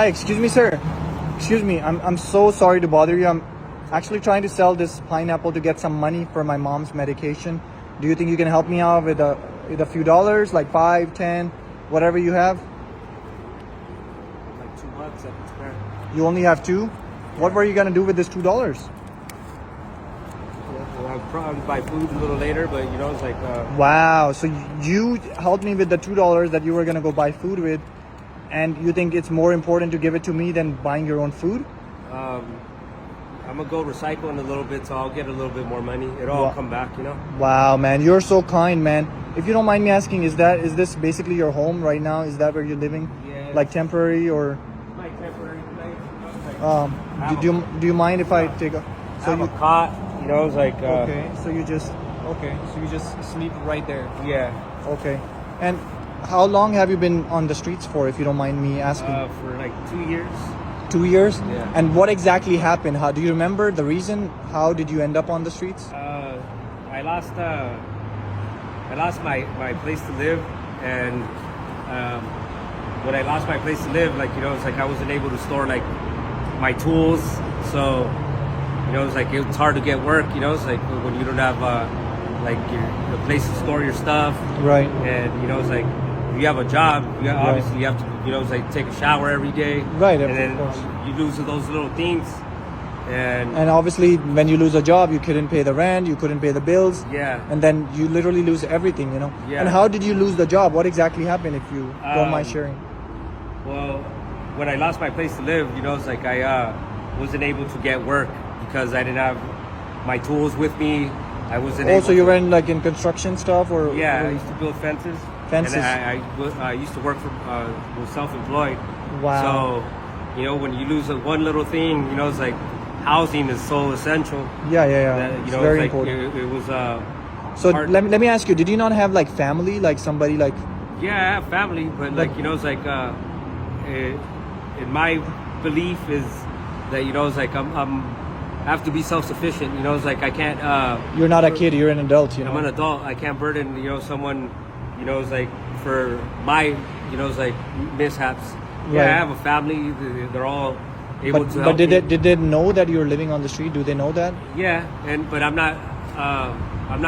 Hi, excuse me, sir. Excuse me, I'm so sorry to bother you. I'm actually trying to sell this pineapple to get some money for my mom's medication. Do you think you can help me out with a few dollars, like 5, 10, whatever you have? Like $2 at the spare. You only have 2? What were you gonna do with this $2? Well, I'll probably buy food a little later, but you know, it's like. Wow, so you helped me with the $2 that you were gonna go buy food with, and you think it's more important to give it to me than buying your own food? I'm gonna go recycle in a little bit, so I'll get a little bit more money. It'll all come back, you know. Wow, man, you're so kind, man. If you don't mind me asking, is this basically your home right now? Is that where you're living? Yeah. Like temporary or? Like temporary place. Do you mind if I take a? So you caught, you know, it's like. Okay, so you just sleep right there. Yeah. Okay, and how long have you been on the streets for, if you don't mind me asking? For like 2 years. 2 years? Yeah. And what exactly happened? How do you remember the reason? How did you end up on the streets? I lost my place to live, and when I lost my place to live, like, you know, it's like I wasn't able to store like my tools, so you know, it's like it's hard to get work. You know, it's like when you don't have like your place to store your stuff, Right. and you know, it's like if you have a job, obviously you have to, you know, it's like take a shower every day, Right, and of then course. you lose those little things, and obviously, when you lose a job, you couldn't pay the rent, you couldn't pay the bills, yeah. and then you literally lose everything, you know. Yeah. And how did you lose the job? What exactly happened, if you don't mind sharing? Well, when I lost my place to live, you know, it's like I wasn't able to get work because I didn't have my tools with me. I wasn't able. Also, you were in construction stuff, or? Yeah, I used to build fences. Fences. And I used to work for was self-employed. Wow. So, you know, when you lose one little thing, you know, it's like housing is so essential. Yeah. That, you It's know, very it's like important. it was. So hard. let me ask you, did you not have like family, like somebody like? Yeah, I have family, but like, you know, it's like in my belief is that, you know, it's like I have to be self-sufficient. You know, it's like I can't. You're not a kid, you're an adult, you know. I'm an adult. I can't burden, you know, someone, you know, it's like for my, you know, it's like mishaps. Yeah, Right. I have a family. They're all able to help But did me. did they know that you're living on the street? Do they know that? Yeah, but I'm not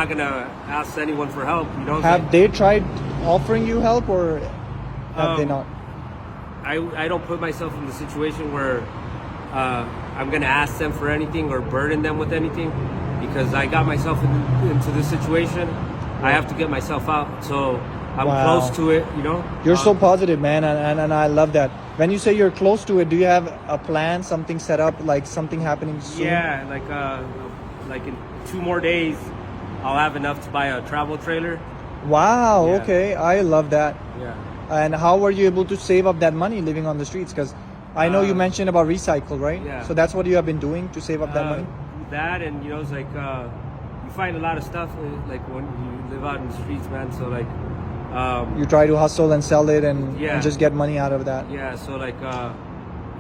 gonna ask anyone for help. You know, it's Have like, they tried offering you help, or have they not? I don't put myself in the situation where I'm gonna ask them for anything or burden them with anything, because I got myself into this situation. I have to get myself out, so I'm Wow. close to it. You know, You're so positive, man, and I love that. When you say you're close to it, do you have a plan, something set up, like something happening soon? yeah, like in 2 more days, I'll have enough to buy a travel trailer. Wow. Yeah. Okay, I love that. Yeah. And how were you able to save up that money living on the streets? Because I know you mentioned about recycle, right? Yeah. So that's what you have been doing to save up that money? That, and you know, it's like you find a lot of stuff like when you live out in the streets, man. So like, You try to hustle and sell it and Yeah. just get money out of that. yeah. So like,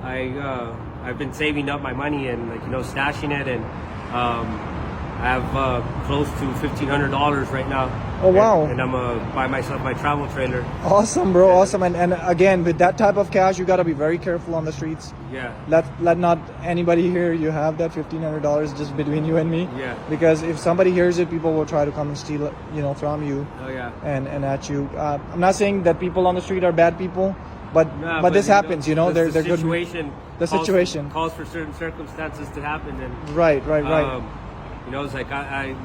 I've been saving up my money and, like, you know, stashing it, and I have close to $1,500 right now. Oh, wow. And I'm gonna buy myself my travel trailer. Awesome, bro. Awesome. And again, with that type of cash, you got to be very careful on the streets. Yeah. Let not anybody hear you have that $1,500 just between you and me. Yeah. Because if somebody hears it, people will try to come and steal it, you know, from you Oh yeah. and at you. I'm not saying that people on the street are bad people, but Nah, but this happens, you know. the They're good. situation. The situation. calls for certain circumstances to happen, and Right. you know, it's like I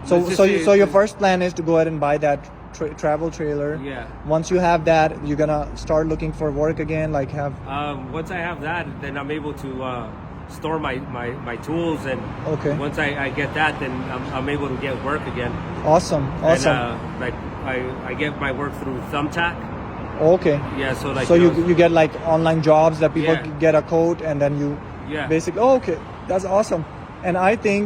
So it's so just- so your first plan is to go ahead and buy that travel trailer. Yeah. Once you have that, you're gonna start looking for work again. Like have. Once I have that, then I'm able to store my tools, and Okay. once I get that, then I'm able to get work again. Awesome. Awesome. And like I get my work through Thumbtack. Okay. Yeah, so like So you you get like online jobs that people Yeah. get a code and then you Yeah. basically. Oh, okay, that's awesome. And I think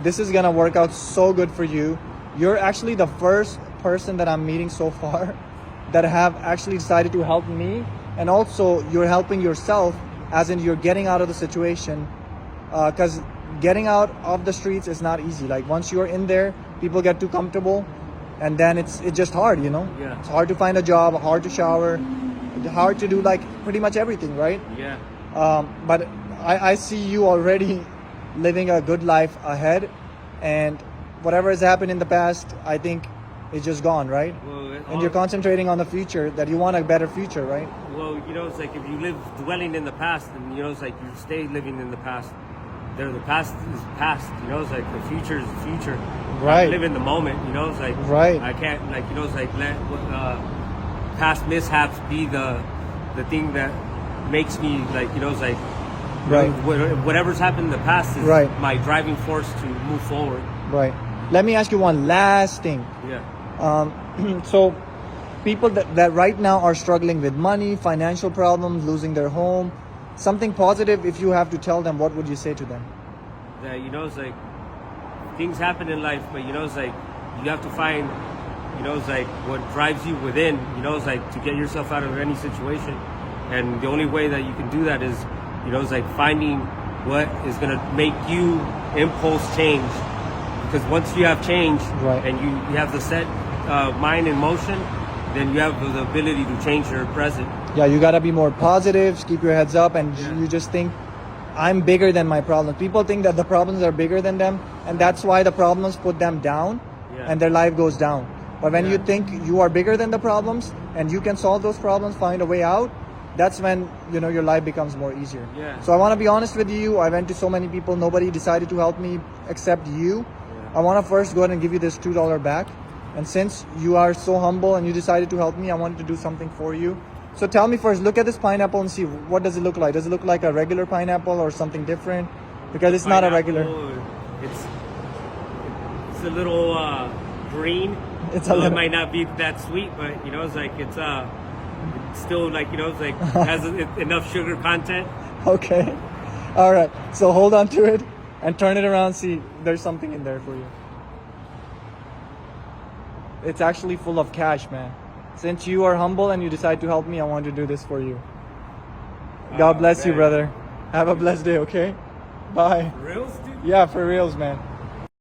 this is gonna work out so good for you. You're actually the first person that I'm meeting so far that have actually decided to help me, and also you're helping yourself, as in you're getting out of the situation. Because getting out of the streets is not easy. Like once you're in there, people get too comfortable, and then it's just hard, you know. Yeah. It's hard to find a job, hard to shower. hard to do like pretty much everything, right? Yeah. But I see you already living a good life ahead, and whatever has happened in the past, I think it's just gone, right? Well, And you're concentrating on the future, that you want a better future, right? Well, you know, it's like if you live dwelling in the past, and you know, it's like you stay living in the past. There, the past is past. You know, it's like the future is the future. Right. I live in the moment. You know, it's like Right. I can't, like, you know, it's like let past mishaps be the thing that makes me, like, you know, it's like Right. whatever's happened in the past is Right. my driving force to move forward. Right. Let me ask you one last thing. Yeah. So people that right now are struggling with money, financial problems, losing their home, something positive, if you have to tell them, what would you say to them? That, you know, it's like things happen in life, but you know, it's like you have to find, you know, it's like what drives you within, you know, it's like to get yourself out of any situation. And the only way that you can do that is, you know, it's like finding what is going to make you impulse change. Because once you have change, Right. and you have the set mind in motion, then you have the ability to change your present. Yeah, you gotta be more positive, keep your heads up, and Yeah. you just think, I'm bigger than my problems. People think that the problems are bigger than them, and that's why the problems put them down, Yeah. and their life goes down. But when Yeah. you think you are bigger than the problems, and you can solve those problems, find a way out, that's when, you know, your life becomes more easier. Yeah. So I want to be honest with you. I went to so many people, nobody decided to help me except you. I want to first go ahead and give you this $2 back. And since you are so humble and you decided to help me, I wanted to do something for you. So tell me first, look at this pineapple and see, what does it look like? Does it look like a regular pineapple or something different? Because it's not a regular. It's a little green. It's a So it little- might not be that sweet, but you know, it's like it's still, like, you know, it's like has enough sugar content. Okay. All right. So hold on to it and turn it around. See, there's something in there for you. It's actually full of cash, man. Since you are humble and you decide to help me, I want to do this for you. God bless you, man. brother. Have a blessed day, okay? Bye. Real, dude? Yeah, for reals, man.